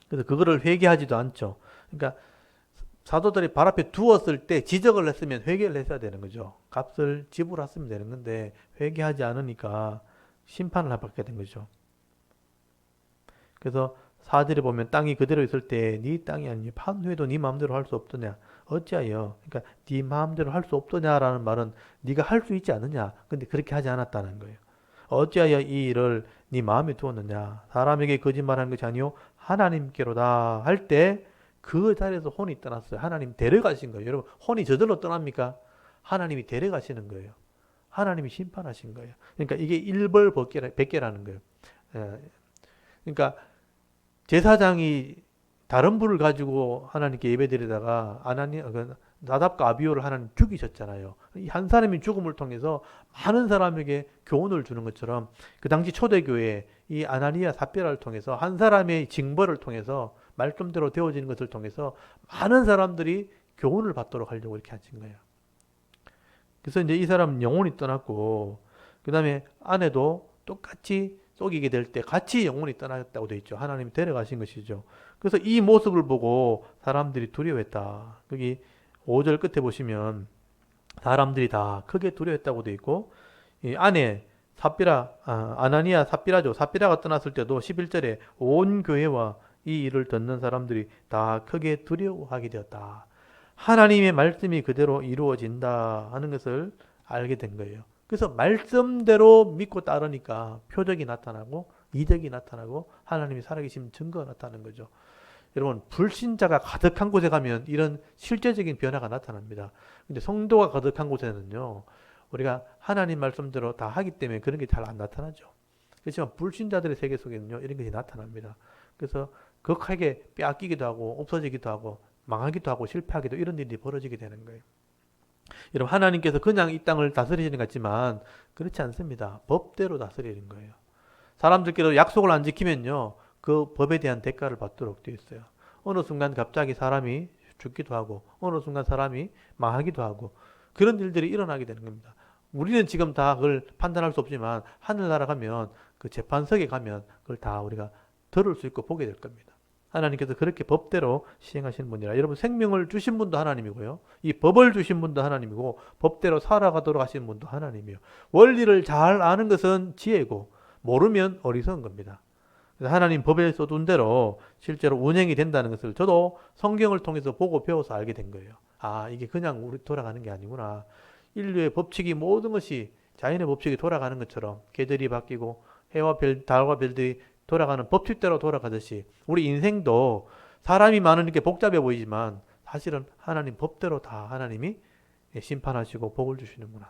그래서 그거를 회개하지도 않죠. 그러니까 사도들이 발 앞에 두었을 때 지적을 했으면 회개를 했어야 되는 거죠. 값을 지불했으면 되는 건데 회개하지 않으니까 심판을 받게 된 거죠. 그래서 4절에 보면 땅이 그대로 있을 때 네 땅이 아니니 판회도 네 마음대로 할 수 없더냐. 어찌하여 그러니까 네 마음대로 할 수 없더냐라는 말은 네가 할 수 있지 않느냐. 근데 그렇게 하지 않았다는 거예요. 어찌하여 이 일을 네 마음에 두었느냐. 사람에게 거짓말하는 것이 아니요 하나님께로다 할 때 그 자리에서 혼이 떠났어요. 하나님 데려가신 거예요. 여러분 혼이 저절로 떠납니까? 하나님이 데려가시는 거예요. 하나님이 심판하신 거예요. 그러니까 이게 일벌백계라는 거예요. 그러니까 제사장이 다른 불을 가지고 하나님께 예배드리다가 나답과 아비후를 하나님 죽이셨잖아요. 이 한 사람이 죽음을 통해서 많은 사람에게 교훈을 주는 것처럼 그 당시 초대교회 이 아나니아 삽비라를 통해서 한 사람의 징벌을 통해서 말씀대로 되어지는 것을 통해서 많은 사람들이 교훈을 받도록 하려고 이렇게 하신 거예요. 그래서 이제 이 사람 영혼이 떠났고 그 다음에 아내도 똑같이 속이게 될 때 같이 영혼이 떠났다고 되어 있죠. 하나님이 데려가신 것이죠. 그래서 이 모습을 보고 사람들이 두려워했다. 거기 5절 끝에 보시면 사람들이 다 크게 두려워했다고 되어 있고 이 아내 아나니아 삽비라죠. 삽비라가 떠났을 때도 11절에 온 교회와 이 일을 듣는 사람들이 다 크게 두려워하게 되었다. 하나님의 말씀이 그대로 이루어진다 하는 것을 알게 된 거예요. 그래서 말씀대로 믿고 따르니까 표적이 나타나고 이적이 나타나고 하나님이 살아계신 증거가 나타나는 거죠. 여러분 불신자가 가득한 곳에 가면 이런 실제적인 변화가 나타납니다. 근데 성도가 가득한 곳에는요. 우리가 하나님 말씀대로 다 하기 때문에 그런 게 잘 안 나타나죠. 그렇지만 불신자들의 세계 속에는요. 이런 것이 나타납니다. 그래서 극하게 빼앗기기도 하고 없어지기도 하고 망하기도 하고 실패하기도 이런 일이 벌어지게 되는 거예요. 여러분 하나님께서 그냥 이 땅을 다스리시는 것 같지만 그렇지 않습니다. 법대로 다스리는 거예요. 사람들끼리 약속을 안 지키면요. 그 법에 대한 대가를 받도록 되어 있어요. 어느 순간 갑자기 사람이 죽기도 하고 어느 순간 사람이 망하기도 하고 그런 일들이 일어나게 되는 겁니다. 우리는 지금 다 그걸 판단할 수 없지만 하늘나라 가면 그 재판석에 가면 그걸 다 우리가 들을 수 있고 보게 될 겁니다. 하나님께서 그렇게 법대로 시행하시는 분이라. 여러분 생명을 주신 분도 하나님이고요. 이 법을 주신 분도 하나님이고 법대로 살아가도록 하시는 분도 하나님이요. 원리를 잘 아는 것은 지혜고 모르면 어리석은 겁니다. 그래서 하나님 법에 써둔 대로 실제로 운행이 된다는 것을 저도 성경을 통해서 보고 배워서 알게 된 거예요. 아 이게 그냥 우리 돌아가는 게 아니구나. 인류의 법칙이 모든 것이 자연의 법칙이 돌아가는 것처럼 계절이 바뀌고 해와 달과 별들이 돌아가는 법칙대로 돌아가듯이 우리 인생도 사람이 많으니까 복잡해 보이지만 사실은 하나님 법대로 다 하나님이 심판하시고 복을 주시는구나.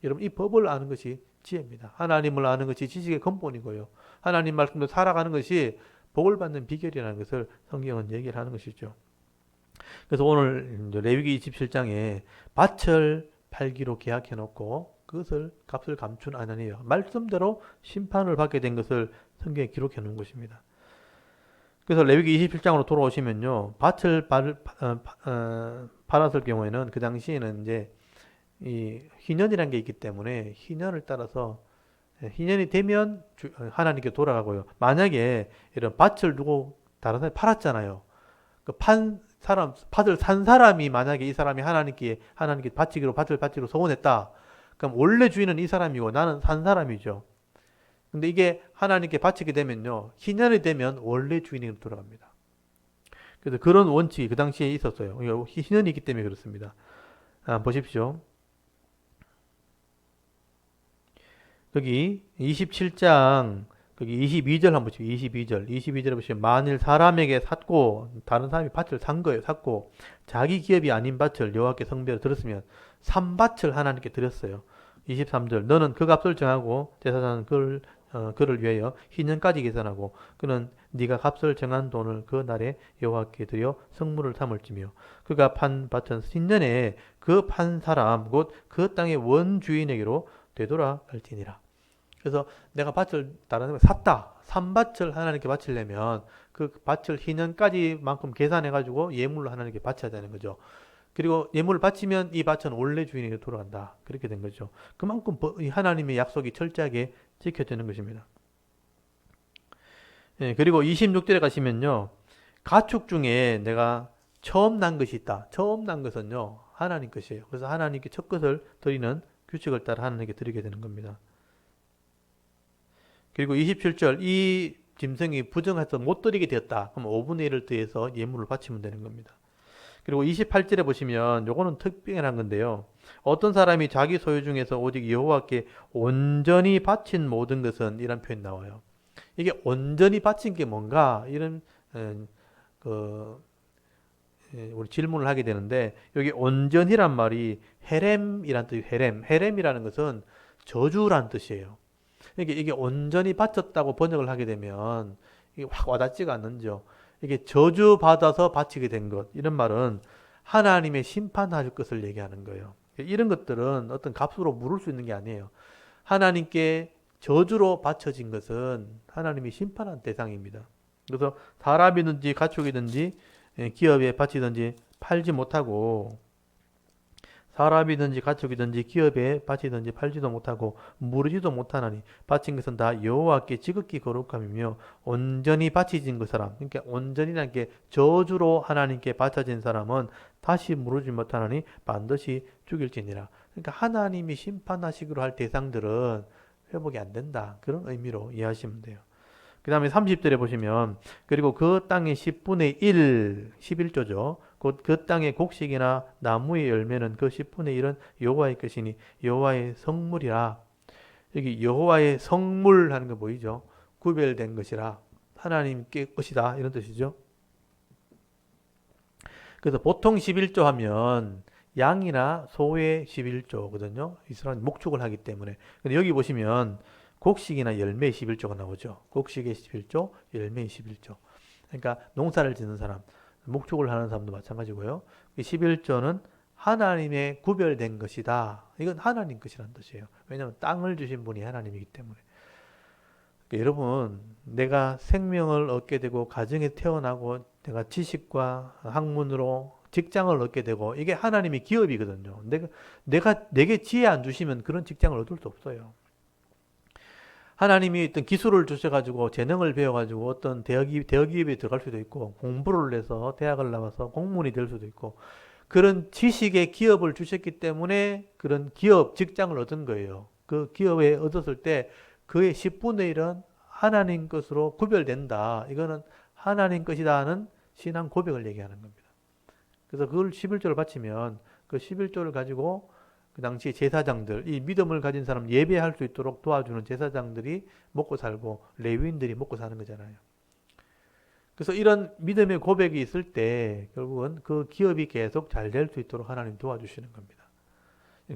여러분 이 법을 아는 것이 지혜입니다. 하나님을 아는 것이 지식의 근본이고요. 하나님 말씀대로 살아가는 것이 복을 받는 비결이라는 것을 성경은 얘기를 하는 것이죠. 그래서 오늘 레위기 27장에 밭을 팔기로 계약해 놓고 그것을 값을 감춘 아나니아 말씀대로 심판을 받게 된 것을 성경에 기록해 놓은 것입니다. 그래서 레위기 27장으로 돌아오시면요. 밭을 팔았을 경우에는 그 당시에는 이제 이 희년이라는 게 있기 때문에 희년을 따라서 희년이 되면 하나님께 돌아가고요. 만약에 이런 밭을 두고 다른 사람이 팔았잖아요. 그 밭을 산 사람이 만약에 이 사람이 하나님께 밭을 바치기로 소원했다. 그럼 원래 주인은 이 사람이고 나는 산 사람이죠. 근데 이게 하나님께 바치게 되면요. 희년이 되면 원래 주인에게 돌아갑니다. 그래서 그런 원칙이 그 당시에 있었어요. 희년이 있기 때문에 그렇습니다. 보십시오. 여기 27장 거기 22절 한번 보시죠. 22절에 보시면 만일 사람에게 다른 사람이 밭을 산 거예요. 샀고 자기 기업이 아닌 밭을 여호와께 성별을 들었으면 산 밭을 하나님께 드렸어요. 23절 너는 그 값을 정하고 제사장은 그를 위하여 희년까지 계산하고 그는 네가 값을 정한 돈을 그 날에 여호와께 드려 성물을 삼을지며 그가 판 밭은 신년에 그 판 사람 곧 그 땅의 원주인에게로 되돌아갈지니라. 그래서 내가 밭을 다른 데 샀다. 산 밭을 하나님께 바치려면 그 밭을 희년까지만큼 계산해 가지고 예물로 하나님께 바쳐야 되는 거죠. 그리고 예물을 바치면 이 밭은 원래 주인에게 돌아간다. 그렇게 된 거죠. 그만큼 하나님의 약속이 철저하게 지켜지는 것입니다. 예, 그리고 26절에 가시면요. 가축 중에 내가 처음 난 것이 있다. 처음 난 것은요. 하나님 것이에요. 그래서 하나님께 첫 것을 드리는 규칙을 따라 하나님께 드리게 되는 겁니다. 그리고 27절 이 짐승이 부정해서 못 드리게 되었다. 그럼 5분의 1을 더해서 예물을 바치면 되는 겁니다. 그리고 28절에 보시면 요거는 특별한 건데요. 어떤 사람이 자기 소유 중에서 오직 여호와께 온전히 바친 모든 것은 이런 표현 나와요. 이게 온전히 바친 게 뭔가 이런 그 우리 질문을 하게 되는데 여기 온전이란 말이 헤렘이란 뜻이 헤렘이라는 것은 저주란 뜻이에요. 이게 온전히 바쳤다고 번역을 하게 되면 이게 확 와닿지가 않는죠. 이게 저주받아서 바치게 된 것. 이런 말은 하나님의 심판할 것을 얘기하는 거예요. 이런 것들은 어떤 값으로 물을 수 있는 게 아니에요. 하나님께 저주로 바쳐진 것은 하나님이 심판한 대상입니다. 그래서 사람이든지 가축이든지 기업에 바치든지 팔지 못하고 사람이든지 가축이든지 기업에 바치든지 팔지도 못하고 무르지도 못하나니 바친 것은 다 여호와께 지극히 거룩함이며 온전히 바치진 그 사람 그러니까 온전이라는 게 저주로 하나님께 바쳐진 사람은 다시 무르지 못하나니 반드시 죽일지니라. 그러니까 하나님이 심판하시기로 할 대상들은 회복이 안 된다. 그런 의미로 이해하시면 돼요. 그 다음에 30절에 보시면 그리고 그 땅의 10분의 1, 11조죠. 곧 그 땅의 곡식이나 나무의 열매는 그 10분의 1은 여호와의 것이니 여호와의 성물이라. 여기 여호와의 성물 하는 거 보이죠? 구별된 것이라 하나님께 것이다 이런 뜻이죠. 그래서 보통 11조 하면 양이나 소의 11조거든요. 이스라엘 목축을 하기 때문에. 근데 여기 보시면 곡식이나 열매의 11조가 나오죠. 곡식의 11조, 열매의 11조. 그러니까 농사를 짓는 사람, 목축을 하는 사람도 마찬가지고요. 11조는 하나님의 구별된 것이다. 이건 하나님 것이라는 뜻이에요. 왜냐하면 땅을 주신 분이 하나님이기 때문에. 그러니까 여러분, 내가 생명을 얻게 되고 가정에 태어나고 내가 지식과 학문으로 직장을 얻게 되고 이게 하나님의 기업이거든요. 내게 지혜 안 주시면 그런 직장을 얻을 수 없어요. 하나님이 어떤 기술을 주셔가지고 재능을 배워가지고 어떤 대기업에 들어갈 수도 있고 공부를 해서 대학을 나와서 공무원이 될 수도 있고 그런 지식의 기업을 주셨기 때문에 그런 기업, 직장을 얻은 거예요. 그 기업에 얻었을 때 그의 10분의 1은 하나님 것으로 구별된다. 이거는 하나님 것이다는 신앙 고백을 얘기하는 겁니다. 그래서 그걸 11조를 바치면 그 11조를 가지고 그 당시 제사장들, 이 믿음을 가진 사람 예배할 수 있도록 도와주는 제사장들이 먹고 살고 레위인들이 먹고 사는 거잖아요. 그래서 이런 믿음의 고백이 있을 때 결국은 그 기업이 계속 잘 될 수 있도록 하나님 도와주시는 겁니다.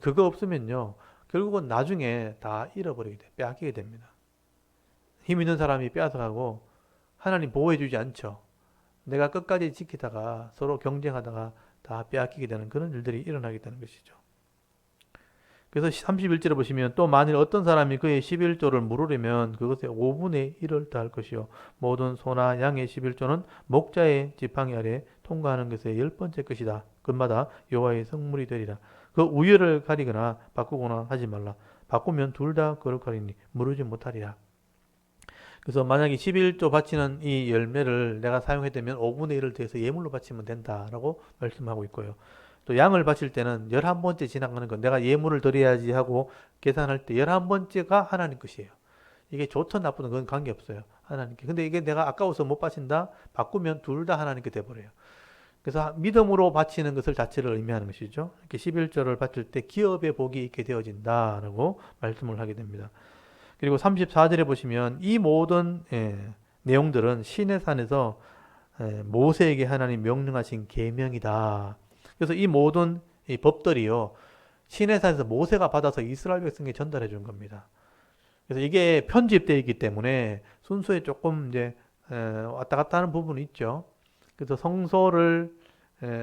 그거 없으면요, 결국은 나중에 다 잃어버리게 돼, 빼앗기게 됩니다. 힘 있는 사람이 빼앗아가고 하나님 보호해주지 않죠. 내가 끝까지 지키다가 서로 경쟁하다가 다 빼앗기게 되는 그런 일들이 일어나게 되는 것이죠. 그래서 31절에 보시면 또 만일 어떤 사람이 그의 11조를 물으려면 그것의 5분의 1을 다할 것이요 모든 소나 양의 11조는 목자의 지팡이 아래 통과하는 것의 10번째 것이다. 그마다 여호와의 성물이 되리라. 그 우열을 가리거나 바꾸거나 하지 말라. 바꾸면 둘 다 거룩하리니 무르지 못하리라. 그래서 만약에 11조 바치는 이 열매를 내가 사용해야 되면 5분의 1을 더해서 예물로 바치면 된다라고 말씀하고 있고요. 또 양을 바칠 때는 11번째 지나가는 건 내가 예물을 드려야지 하고 계산할 때 11번째가 하나님 것이에요. 이게 좋든 나쁘든 그건 관계없어요. 하나님께. 근데 이게 내가 아까워서 못 바친다? 바꾸면 둘 다 하나님께 돼버려요. 그래서 믿음으로 바치는 것을 자체를 의미하는 것이죠. 이렇게 11조를 바칠 때 기업의 복이 있게 되어진다라고 말씀을 하게 됩니다. 그리고 34절에 보시면 이 모든 내용들은 시내 산에서 모세에게 하나님 명령하신 계명이다. 그래서 이 모든 이 법들이요, 시내산에서 모세가 받아서 이스라엘 백성에게 전달해 준 겁니다. 그래서 이게 편집되어 있기 때문에 순서에 조금 이제 왔다 갔다 하는 부분이 있죠. 그래서 성소를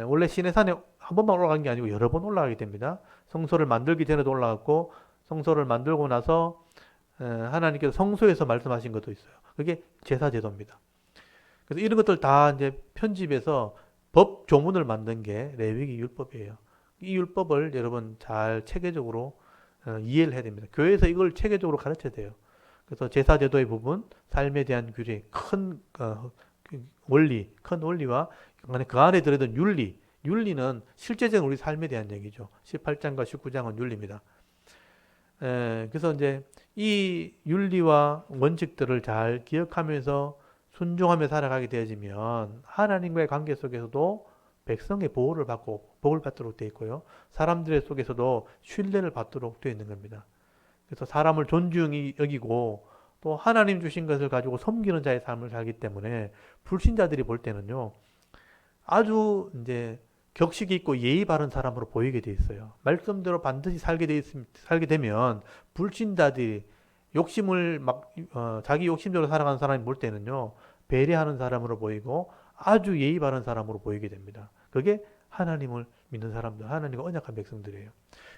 원래 시내산에 한 번만 올라간 게 아니고 여러 번 올라가게 됩니다. 성소를 만들기 전에도 올라갔고 성소를 만들고 나서 하나님께서 성소에서 말씀하신 것도 있어요. 그게 제사 제도입니다. 그래서 이런 것들 다 이제 편집해서 법 조문을 만든 게 레위기 율법이에요. 이 율법을 여러분 잘 체계적으로 이해를 해야 됩니다. 교회에서 이걸 체계적으로 가르쳐야 돼요. 그래서 제사 제도의 부분, 삶에 대한 규례, 큰 원리, 큰 원리와 그 안에 들어있는 윤리, 윤리는 실제적인 우리 삶에 대한 얘기죠. 18장과 19장은 윤리입니다. 그래서 이제 이 윤리와 원칙들을 잘 기억하면서 순종하며 살아가게 되어지면 하나님과의 관계 속에서도 백성의 보호를 받고 복을 받도록 되어 있고요. 사람들의 속에서도 신뢰를 받도록 되어 있는 겁니다. 그래서 사람을 존중히 여기고 또 하나님 주신 것을 가지고 섬기는 자의 삶을 살기 때문에 불신자들이 볼 때는요. 아주 이제 격식 있고 예의 바른 사람으로 보이게 돼 있어요. 말씀대로 반드시 살게 되면 불신자들이 욕심을 자기 욕심대로 살아가는 사람이 볼 때는요. 배려하는 사람으로 보이고 아주 예의 바른 사람으로 보이게 됩니다. 그게 하나님을 믿는 사람들, 하나님과 언약한 백성들이에요.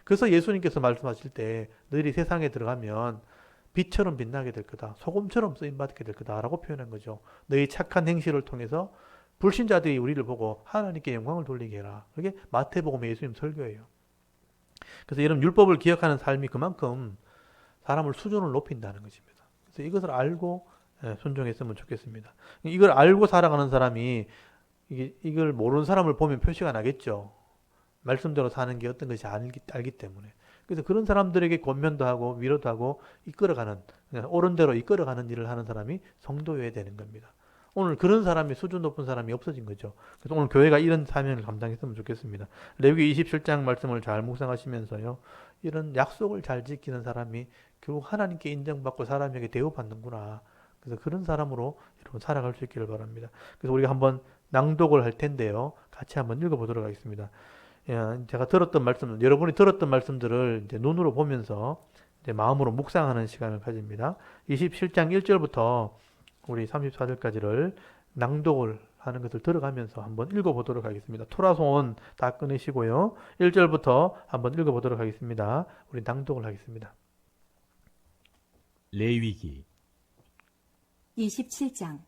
그래서 예수님께서 말씀하실 때 너희들이 세상에 들어가면 빛처럼 빛나게 될 거다. 소금처럼 쓰임받게 될 거다라고 표현한 거죠. 너희 착한 행실을 통해서 불신자들이 우리를 보고 하나님께 영광을 돌리게 해라. 그게 마태복음의 예수님 설교예요. 그래서 이런 율법을 기억하는 삶이 그만큼 사람을 수준을 높인다는 것입니다. 그래서 이것을 알고 순종했으면 좋겠습니다. 이걸 알고 살아가는 사람이 이걸 모르는 사람을 보면 표시가 나겠죠. 말씀대로 사는 게 어떤 것이 알기 때문에. 그래서 그런 사람들에게 권면도 하고 위로도 하고 이끌어가는, 옳은 대로 이끌어가는 일을 하는 사람이 성도여야 되는 겁니다. 오늘 그런 사람이 수준 높은 사람이 없어진 거죠. 그래서 오늘 교회가 이런 사명을 감당했으면 좋겠습니다. 레위기 27장 말씀을 잘 묵상하시면서요. 이런 약속을 잘 지키는 사람이 결국 하나님께 인정받고 사람에게 대우받는구나. 그래서 그런 사람으로 여러분 살아갈 수 있기를 바랍니다. 그래서 우리가 한번 낭독을 할 텐데요. 같이 한번 읽어보도록 하겠습니다. 제가 들었던 말씀, 여러분이 들었던 말씀들을 이제 눈으로 보면서 이제 마음으로 묵상하는 시간을 가집니다. 27장 1절부터 우리 34절까지를 낭독을 하는 것을 들어가면서 한번 읽어보도록 하겠습니다. 토라송은 다 끊으시고요. 1절부터 한번 읽어보도록 하겠습니다. 우리 낭독을 하겠습니다.
레위기
27장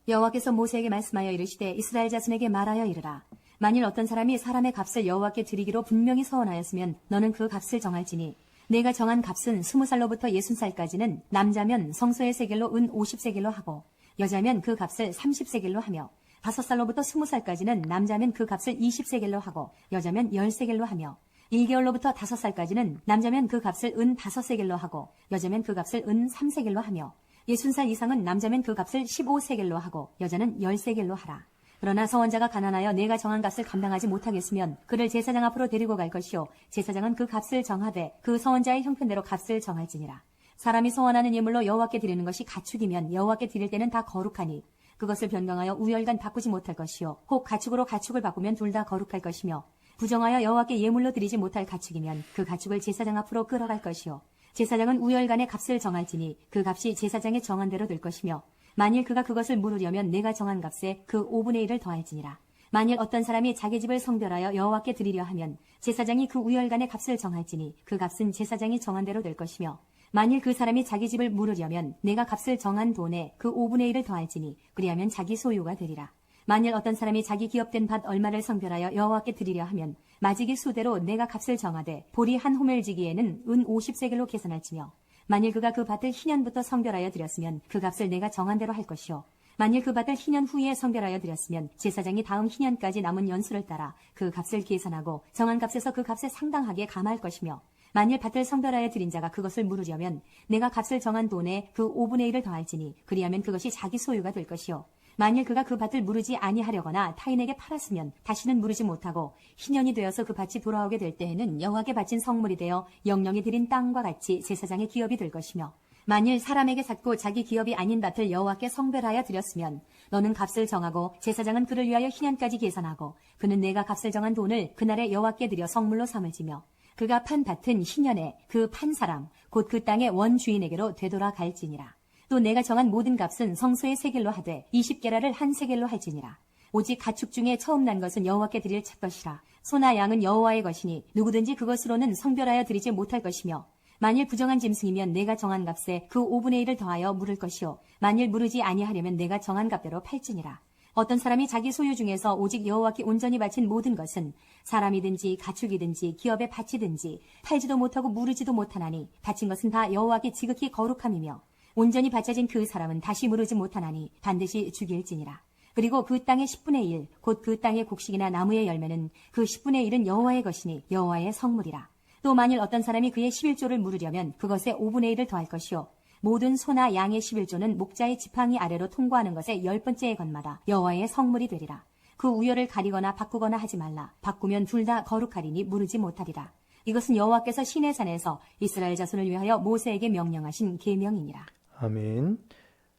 여호와께서 모세에게 말씀하여 이르시되 이스라엘 자손에게 말하여 이르라. 만일 어떤 사람이 사람의 값을 여호와께 드리기로 분명히 서원하였으면 너는 그 값을 정할지니 내가 정한 값은 20살로부터 60살까지는 남자면 성소의 세겔로 은 50세겔로 하고 여자면 그 값을 30세겔로 하며 5살로부터 20살까지는 남자면 그 값을 20세겔로 하고 여자면 10세겔로 하며 1개월로부터 5살까지는 남자면 그 값을 은 5세겔로 하고 여자면 그 값을 은 3세겔로 하며 60살 이상은 남자면 그 값을 15세겔로 하고 여자는 10세겔로 하라. 그러나 서원자가 가난하여 내가 정한 값을 감당하지 못하겠으면 그를 제사장 앞으로 데리고 갈 것이요 제사장은 그 값을 정하되 그 서원자의 형편대로 값을 정할지니라. 사람이 서원하는 예물로 여호와께 드리는 것이 가축이면 여호와께 드릴 때는 다 거룩하니 그것을 변경하여 우열간 바꾸지 못할 것이요 혹 가축으로 가축을 바꾸면 둘 다 거룩할 것이며 부정하여 여호와께 예물로 드리지 못할 가축이면 그 가축을 제사장 앞으로 끌어갈 것이요 제사장은 우열간의 값을 정할지니 그 값이 제사장의 정한 대로 될 것이며 만일 그가 그것을 물으려면 내가 정한 값에 그 5분의 1을 더할지니라. 만일 어떤 사람이 자기 집을 성별하여 여호와께 드리려 하면 제사장이 그 우열간의 값을 정할지니 그 값은 제사장이 정한 대로 될 것이며 만일 그 사람이 자기 집을 물으려면 내가 값을 정한 돈에 그 5분의 1을 더할지니 그리하면 자기 소유가 되리라. 만일 어떤 사람이 자기 기업된 밭 얼마를 성별하여 여호와께 드리려 하면 마지기 수대로 내가 값을 정하되 보리 한 호멜지기에는 은 50세겔로 계산할지며 만일 그가 그 밭을 희년부터 성별하여 드렸으면 그 값을 내가 정한 대로 할 것이요 만일 그 밭을 희년 후에 성별하여 드렸으면 제사장이 다음 희년까지 남은 연수를 따라 그 값을 계산하고 정한 값에서 그 값에 상당하게 감할 것이며 만일 밭을 성별하여 드린 자가 그것을 물으려면 내가 값을 정한 돈에 그 5분의 1을 더할지니 그리하면 그것이 자기 소유가 될 것이요 만일 그가 그 밭을 무르지 아니하려거나 타인에게 팔았으면 다시는 무르지 못하고 희년이 되어서 그 밭이 돌아오게 될 때에는 여호와께 바친 성물이 되어 영령이 드린 땅과 같이 제사장의 기업이 될 것이며 만일 사람에게 샀고 자기 기업이 아닌 밭을 여호와께 성별하여 드렸으면 너는 값을 정하고 제사장은 그를 위하여 희년까지 계산하고 그는 내가 값을 정한 돈을 그날에 여호와께 드려 성물로 삼을지며 그가 판 밭은 희년에 그 판 사람 곧 그 땅의 원주인에게로 되돌아갈지니라. 또 내가 정한 모든 값은 성소의 세겔로 하되 20게라를 한 세겔로 할지니라. 오직 가축 중에 처음 난 것은 여호와께 드릴 것이라. 소나 양은 여호와의 것이니 누구든지 그것으로는 성별하여 드리지 못할 것이며 만일 부정한 짐승이면 내가 정한 값에 그 5분의 1을 더하여 물을 것이요 만일 무르지 아니하려면 내가 정한 값대로 팔지니라. 어떤 사람이 자기 소유 중에서 오직 여호와께 온전히 바친 모든 것은 사람이든지 가축이든지 기업의 밭이든지 팔지도 못하고 무르지도 못하나니 바친 것은 다 여호와께 지극히 거룩함이며 온전히 바쳐진 그 사람은 다시 무르지 못하나니 반드시 죽일지니라. 그리고 그 땅의 10분의 1, 곧 그 땅의 곡식이나 나무의 열매는 그 10분의 1은 여호와의 것이니 여호와의 성물이라. 또 만일 어떤 사람이 그의 11조를 물으려면 그것에 5분의 1을 더할 것이요 모든 소나 양의 11조는 목자의 지팡이 아래로 통과하는 것의 10번째의 것마다 여호와의 성물이 되리라. 그 우열을 가리거나 바꾸거나 하지 말라. 바꾸면 둘 다 거룩하리니 무르지 못하리라. 이것은 여호와께서 시내산에서 이스라엘 자손을 위하여 모세에게 명령하신 계명이니라.
아멘.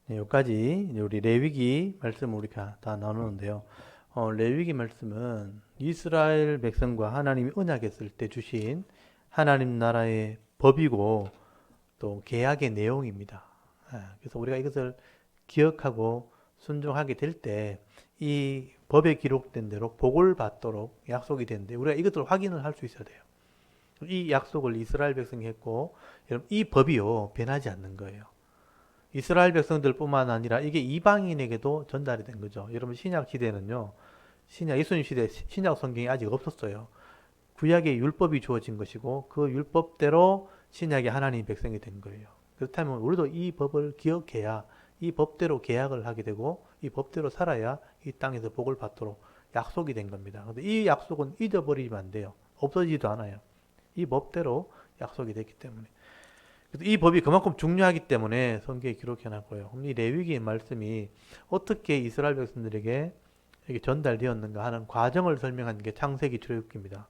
네, 여기까지 우리 레위기 말씀을 우리가 다 나누는데요. 레위기 말씀은 이스라엘 백성과 하나님이 언약했을 때 주신 하나님 나라의 법이고 또 계약의 내용입니다. 그래서 우리가 이것을 기억하고 순종하게 될 때 이 법에 기록된 대로 복을 받도록 약속이 되는데 우리가 이것들을 확인을 할 수 있어야 돼요. 이 약속을 이스라엘 백성이 했고 여러분 이 법이요 변하지 않는 거예요. 이스라엘 백성들뿐만 아니라 이게 이방인에게도 전달이 된 거죠. 여러분 신약 시대는요. 예수님 시대 신약 성경이 아직 없었어요. 구약의 율법이 주어진 것이고 그 율법대로 신약의 하나님의 백성이 된 거예요. 그렇다면 우리도 이 법을 기억해야 이 법대로 계약을 하게 되고 이 법대로 살아야 이 땅에서 복을 받도록 약속이 된 겁니다. 그런데 이 약속은 잊어버리면 안 돼요. 없어지지도 않아요. 이 법대로 약속이 됐기 때문에. 그래서 이 법이 그만큼 중요하기 때문에 성경에 기록해 놨고요. 이 레위기의 말씀이 어떻게 이스라엘 백성들에게 이렇게 전달되었는가 하는 과정을 설명한 게 창세기 출애굽기입니다.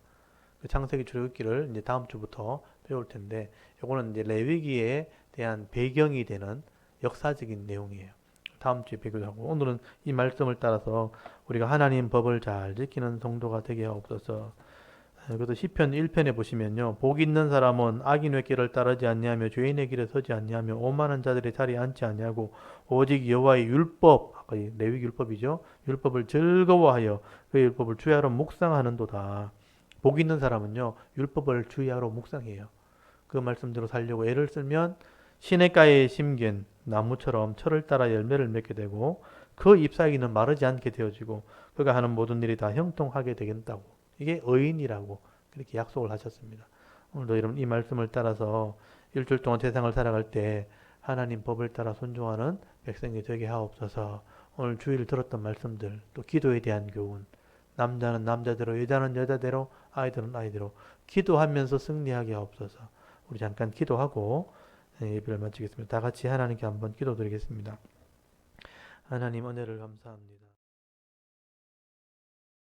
그 창세기 출애굽기를 이제 다음 주부터 배울 텐데, 요거는 이제 레위기에 대한 배경이 되는 역사적인 내용이에요. 다음 주에 배교하고 오늘은 이 말씀을 따라서 우리가 하나님 법을 잘 지키는 성도가 되게 하옵소서. 그래서 시편 1편에 보시면요. 복 있는 사람은 악인의 길을 따르지 아니하며 죄인의 길에 서지 아니하며 오만한 자들의 자리에 앉지 아니하고 오직 여호와의 율법, 아까 레위기 율법이죠. 율법을 즐거워하여 그 율법을 주야로 묵상하는도다. 복 있는 사람은요. 율법을 주야로 묵상해요. 그 말씀대로 살려고 애를 쓰면 시냇가에 심긴 나무처럼 철을 따라 열매를 맺게 되고 그 잎사귀는 마르지 않게 되어지고 그가 하는 모든 일이 다 형통하게 되겠다고. 이게 의인이라고 그렇게 약속을 하셨습니다. 오늘도 여러분 이 말씀을 따라서 일주일 동안 세상을 살아갈 때 하나님 법을 따라 순종하는 백성이 되게 하옵소서. 오늘 주일 들었던 말씀들 또 기도에 대한 교훈 남자는 남자대로 여자는 여자대로 아이들은 아이대로 기도하면서 승리하게 하옵소서. 우리 잠깐 기도하고 예배를 마치겠습니다. 다 같이 하나님께 한번 기도드리겠습니다. 하나님 은혜를 감사합니다.